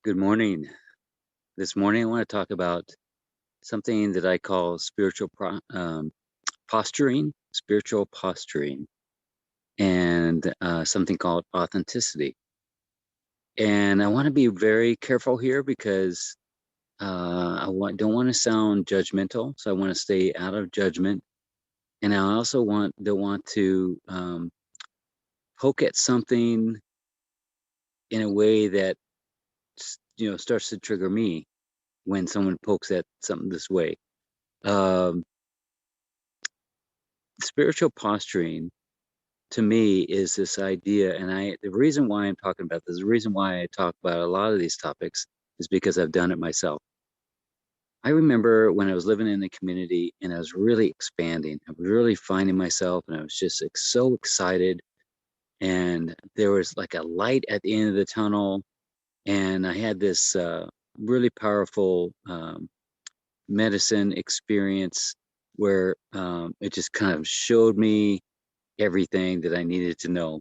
Good morning. This morning, I want to talk about something that I call spiritual posturing, and something called authenticity. And I want to be very careful here because don't want to sound judgmental, so I want to stay out of judgment. And I also don't want to poke at something in a way that starts to trigger me when someone pokes at something this way. Um, Spiritual posturing to me is this idea, and the reason why I'm talking about this, the reason why I talk about a lot of these topics is because I've done it myself. I remember when I was living in the community and I was really expanding, I was really finding myself, and I was just like so excited. And there was like a light at the end of the tunnel, and I had this really powerful medicine experience where it just kind of showed me everything that I needed to know.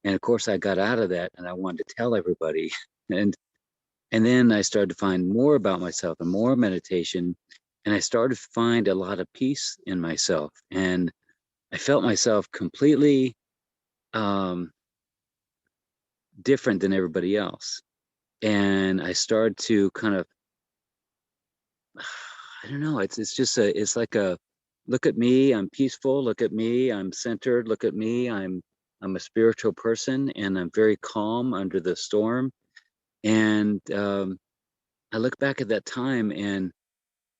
And of course, I got out of that and I wanted to tell everybody. And and then I started to find more about myself and more meditation. And I started to find a lot of peace in myself. And I felt myself completely um, different than everybody else. And I started to kind of, I don't know, it's like a look at me, I'm peaceful, look at me, I'm centered, look at me, I'm a spiritual person and I'm very calm under the storm. And I look back at that time and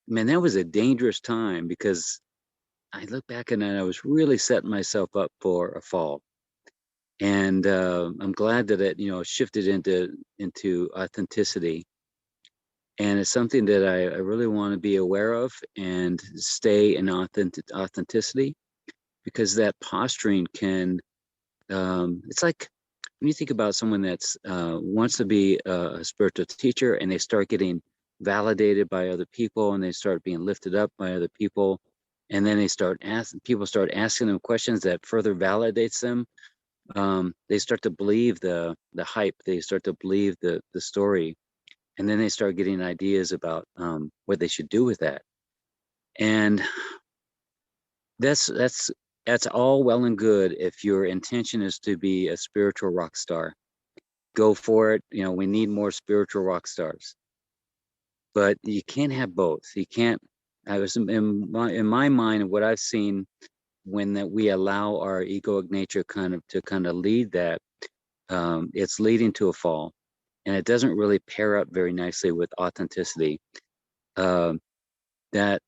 man, that was a dangerous time because I look back and I was really setting myself up for a fall. And I'm glad that it, shifted into authenticity. And it's something that I really want to be aware of and stay in authenticity because that posturing can, it's like when you think about someone that's wants to be a spiritual teacher and they start getting validated by other people and they start being lifted up by other people, and then people start asking them questions that further validates them. They start to believe the hype, they start to believe the story, and then they start getting ideas about what they should do with that. And that's that's that's all well and good if your intention is to be a spiritual rock star. Go for it. We need more spiritual rock stars, but you can't have both. You can't. I was in my mind, and what I've seen when that we allow our egoic nature to lead that, it's leading to a fall, and it doesn't really pair up very nicely with authenticity. Um, that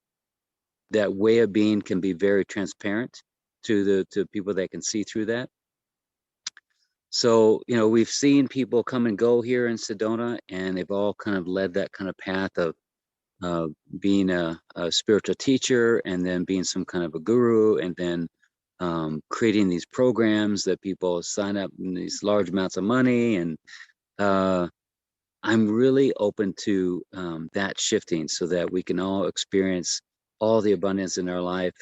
that way of being can be very transparent to people that can see through that. So, we've seen people come and go here in Sedona, and they've all kind of led that kind of path of being a spiritual teacher and then being some kind of a guru, and then creating these programs that people sign up in these large amounts of money. And I'm really open to that shifting so that we can all experience all the abundance in our life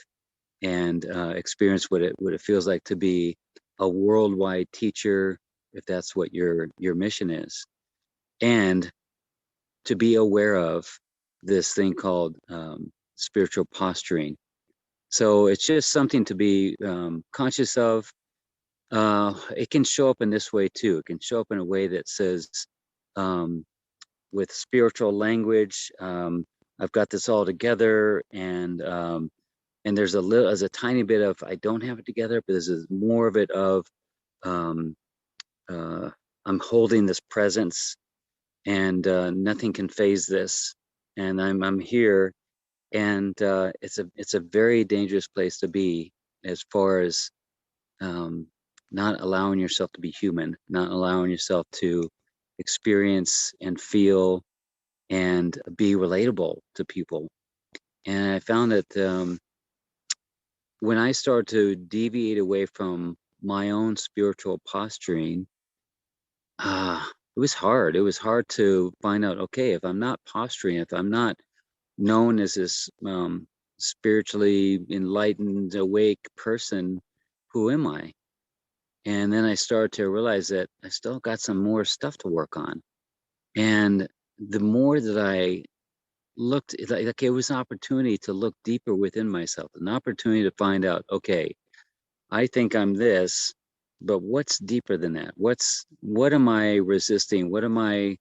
and experience what it feels like to be a worldwide teacher, if that's what your mission is, and to be aware of this thing called spiritual posturing. So it's just something to be conscious of. It can show up in this way too. It can show up in a way that says, um, with spiritual language, I've got this all together, and there's a tiny bit of I don't have it together, but there's more of it of um, uh, I'm holding this presence, and nothing can phase this, and I'm here, and it's a very dangerous place to be as far as um, not allowing yourself to be human, not allowing yourself to experience and feel and be relatable to people. And I found that when I started to deviate away from my own spiritual posturing, it was hard. It was hard to find out, okay, if I'm not posturing, if I'm not known as this spiritually enlightened, awake person, who am I? And then I started to realize that I still got some more stuff to work on. And the more that I looked, like it was an opportunity to look deeper within myself, an opportunity to find out, okay, I think I'm this, but what's deeper than that? What am I resisting? What am I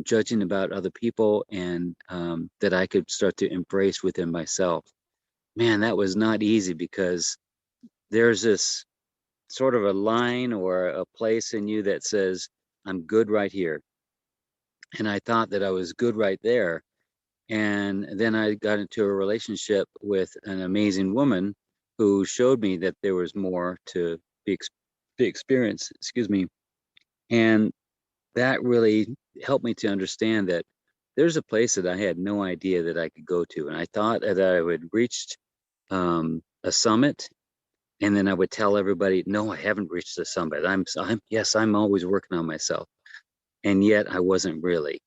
judging about other people, and that I could start to embrace within myself? Man, that was not easy, because there's this sort of a line or a place in you that says, I'm good right here. And I thought that I was good right there. And then I got into a relationship with an amazing woman who showed me that there was more to be, be experienced, excuse me. And that really helped me to understand that there's a place that I had no idea that I could go to. And I thought that I would reached a summit, and then I would tell everybody, no, I haven't reached the summit. Yes, I'm always working on myself. And yet I wasn't really.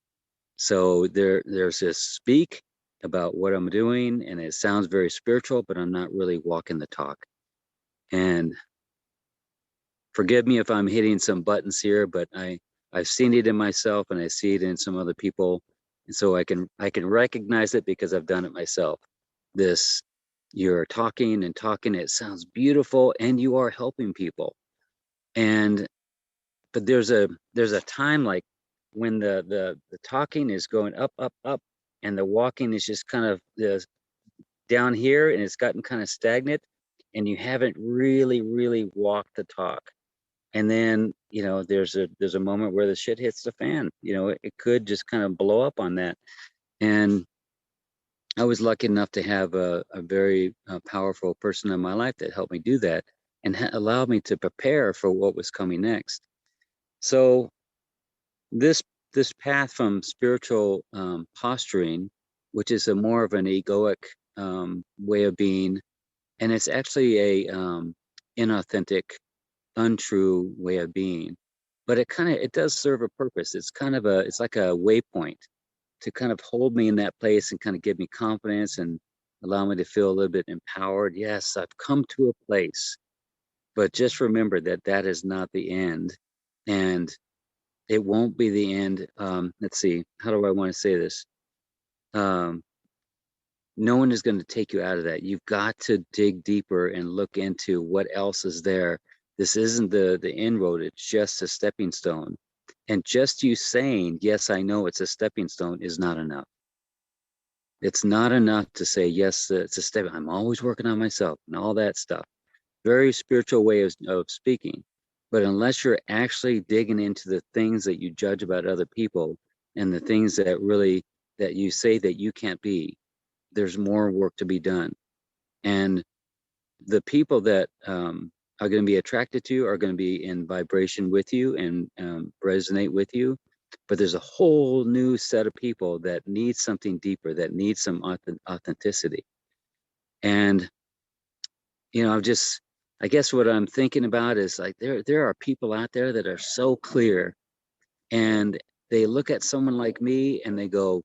So there's this speak about what I'm doing, and it sounds very spiritual, but I'm not really walking the talk. And forgive me if I'm hitting some buttons here, but I've seen it in myself, and I see it in some other people. And so I can recognize it because I've done it myself. This, you're talking and talking, it sounds beautiful, and you are helping people. And but there's a time, like when the talking is going up, up, up, and the walking is just kind of down here, and it's gotten kind of stagnant, and you haven't really walked the talk. And then, there's a moment where the shit hits the fan. It could just kind of blow up on that. And I was lucky enough to have a very powerful person in my life that helped me do that, and allowed me to prepare for what was coming next. So this this path from spiritual posturing, which is a more of an egoic way of being, and it's actually a inauthentic, untrue way of being, but it does serve a purpose. It's like a waypoint to kind of hold me in that place and kind of give me confidence and allow me to feel a little bit empowered. Yes, I've come to a place, but just remember that that is not the end, and it won't be the end. Let's see, how do I want to say this? Um, no one is going to take you out of that. You've got to dig deeper and look into what else is there. This isn't the inroad, it's just a stepping stone. And just you saying, yes, I know it's a stepping stone, is not enough. It's not enough to say, yes, it's a step. I'm always working on myself and all that stuff. Very spiritual way of speaking. But unless you're actually digging into the things that you judge about other people, and the things that you say that you can't be, there's more work to be done. And the people that are going to be attracted to you are going to be in vibration with you and resonate with you. But there's a whole new set of people that need something deeper, that need some authenticity. And I guess what I'm thinking about is, like, there are people out there that are so clear, and they look at someone like me and they go,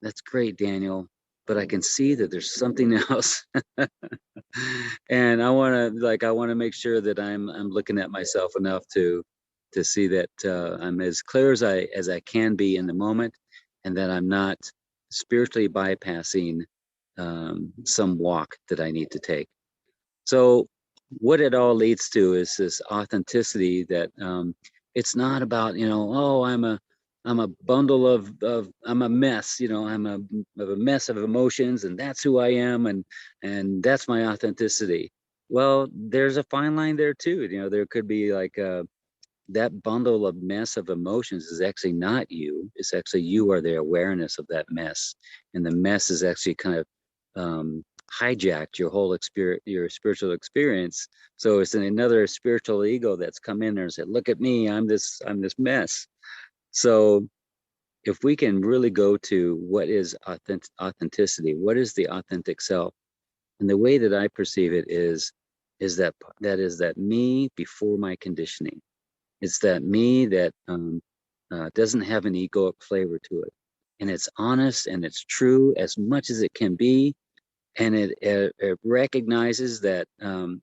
that's great, Daniel, but I can see that there's something else. And I want to make sure that I'm looking at myself enough to see that I'm as clear as I can be in the moment, and that I'm not spiritually bypassing some walk that I need to take. So what it all leads to is this authenticity, that it's not about, oh, I'm a bundle of I'm a mess, I'm a mess of emotions, and that's who I am, and that's my authenticity. Well, there's a fine line there too. There could be like that bundle of mess of emotions is actually not you. It's actually you are the awareness of that mess, and the mess is actually kind of hijacked your whole experience, your spiritual experience. So it's another spiritual ego that's come in there and said, "Look at me, I'm this mess." So if we can really go to what is authenticity, what is the authentic self, and the way that I perceive it is that me before my conditioning. It's that me that doesn't have an egoic flavor to it, and it's honest and it's true as much as it can be, and it recognizes that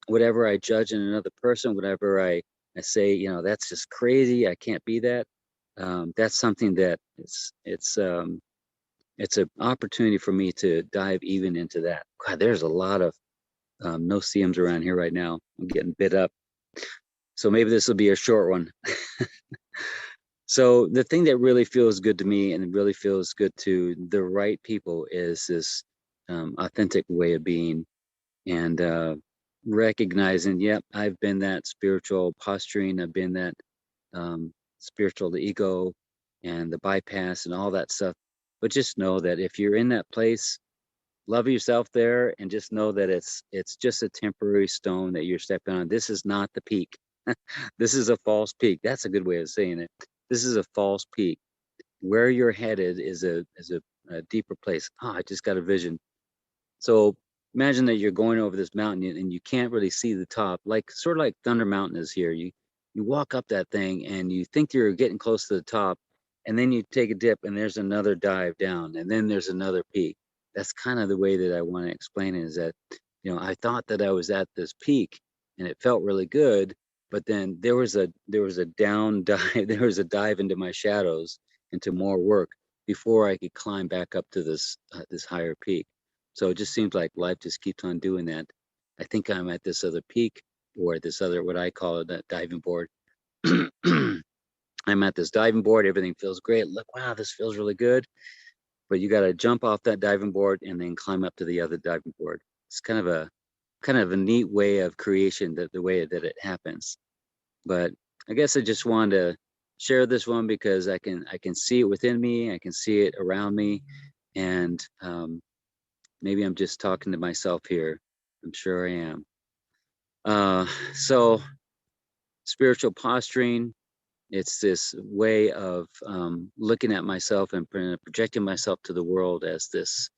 whatever I judge in another person, whatever I say, that's just crazy, I can't be that. that's something that it's an opportunity for me to dive even into that. God, there's a lot of no-see-ums around here right now. I'm getting bit up. So maybe this will be a short one. So the thing that really feels good to me and really feels good to the right people is this authentic way of being, and recognizing, yep, I've been that spiritual posturing, I've been that spiritual, the ego and the bypass and all that stuff. But just know that if you're in that place, love yourself there, and just know that it's just a temporary stone that you're stepping on. This is not the peak. This is a false peak. That's a good way of saying it. This is a false peak. Where you're headed is a deeper place. Oh, I just got a vision. So imagine that you're going over this mountain and you can't really see the top, like sort of like Thunder Mountain is here. You walk up that thing and you think you're getting close to the top, and then you take a dip and there's another dive down, and then there's another peak. That's kind of the way that I want to explain it, is that, I thought that I was at this peak and it felt really good, but then there was a down dive, there was a dive into my shadows, into more work before I could climb back up to this higher peak. So it just seems like life just keeps on doing that. I think I'm at this other peak, or this other, what I call it, that diving board. I'm at this diving board. Everything feels great. Look, wow, this feels really good. But you got to jump off that diving board and then climb up to the other diving board. It's kind of a neat way of creation, that the way that it happens. But I guess I just wanted to share this one because I can see it within me. I can see it around me, and maybe I'm just talking to myself here. I'm sure I am. So spiritual posturing, it's this way of looking at myself and projecting myself to the world as this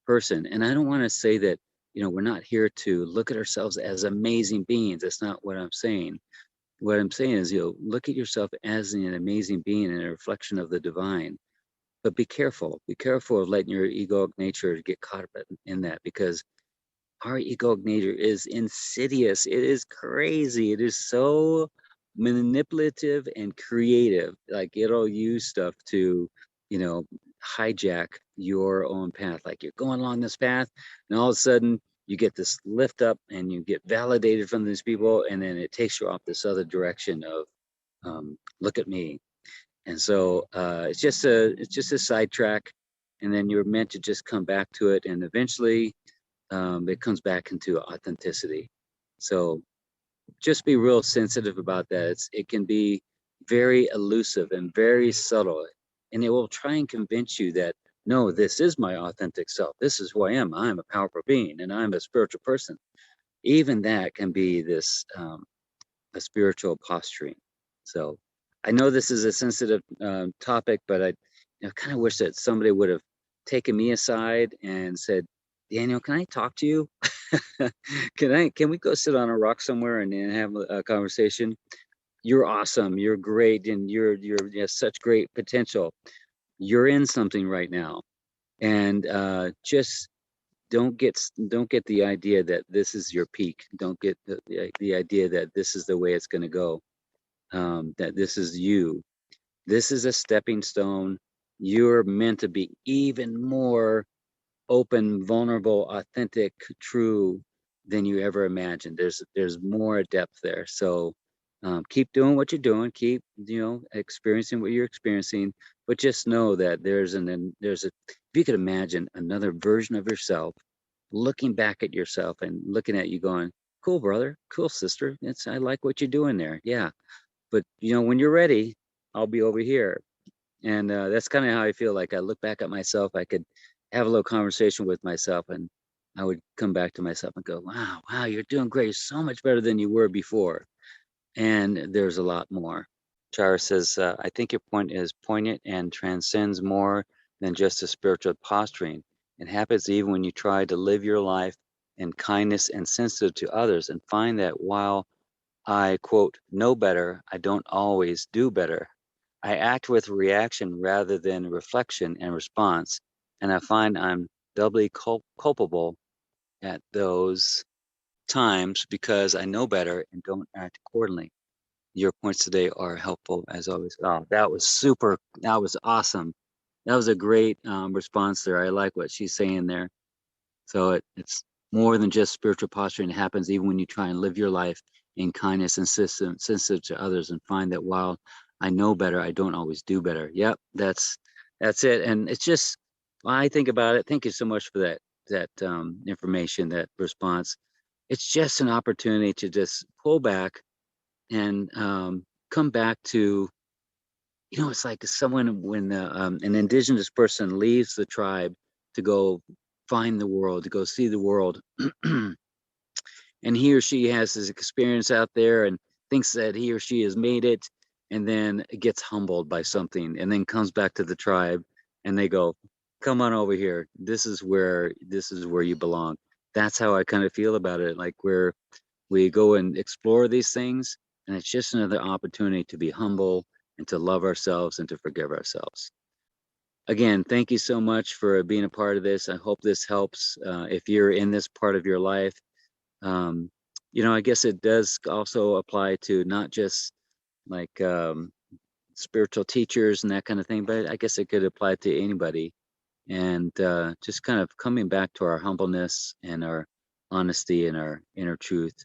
person. And I don't want to say that, we're not here to look at ourselves as amazing beings. That's not what I'm saying. What I'm saying is, look at yourself as an amazing being and a reflection of the divine. But be careful. Be careful of letting your egoic nature get caught up in that, because our egoic nature is insidious. It is crazy. It is so manipulative and creative. Like, it'll use stuff to, you know, hijack your own path. Like, you're going along this path, and all of a sudden you get this lift up and you get validated from these people, and then it takes you off this other direction of look at me. And so it's just a sidetrack, and then you're meant to just come back to it, and eventually it comes back into authenticity. So just be real sensitive about that. It can be very elusive and very subtle, and it will try and convince you that, no, this is my authentic self. This is who I am. I'm a powerful being, and I'm a spiritual person. Even that can be this a spiritual posturing. So I know this is a sensitive topic, but I kind of wish that somebody would have taken me aside and said, Daniel, can I talk to you? Can we go sit on a rock somewhere and have a conversation? You're awesome. You're great. And you have such great potential. You're in something right now. And just don't get the idea that this is your peak. Don't get the idea that this is the way it's going to go. That this is you. This is a stepping stone. You're meant to be even more open, vulnerable, authentic, true than you ever imagined. There's more depth there. So keep doing what you're doing. Keep experiencing what you're experiencing. But just know that if you could imagine another version of yourself, looking back at yourself and looking at you, going, "Cool, brother. Cool, sister. I like what you're doing there. Yeah, but when you're ready, I'll be over here." And that's kind of how I feel. Like, I look back at myself, I could have a little conversation with myself, and I would come back to myself and go, wow, you're doing great. You're so much better than you were before. And there's a lot more. Chara says, I think your point is poignant and transcends more than just a spiritual posturing. It happens even when you try to live your life in kindness and sensitive to others, and find that while I, quote, know better, I don't always do better. I act with reaction rather than reflection and response, and I find I'm doubly culpable at those times because I know better and don't act accordingly. Your points today are helpful as always. Oh, that was super. That was awesome. That was a great response there. I like what she's saying there. So it's more than just spiritual posturing. It happens even when you try and live your life in kindness and sensitive to others, and find that while I know better, I don't always do better. Yep, that's it. And it's just when I think about it. Thank you so much for that information, that response. It's just an opportunity to just pull back and come back to, it's like someone when an indigenous person leaves the tribe to go find the world, to go see the world, and he or she has his experience out there and thinks that he or she has made it, and then gets humbled by something, and then comes back to the tribe, and they go, "Come on over here. This is where you belong." That's how I kind of feel about it. Like we go and explore these things, and it's just another opportunity to be humble and to love ourselves and to forgive ourselves. Again, thank you so much for being a part of this. I hope this helps. If you're in this part of your life, um, I guess it does also apply to not just like spiritual teachers and that kind of thing, but I guess it could apply to anybody. And just kind of coming back to our humbleness and our honesty and our inner truth.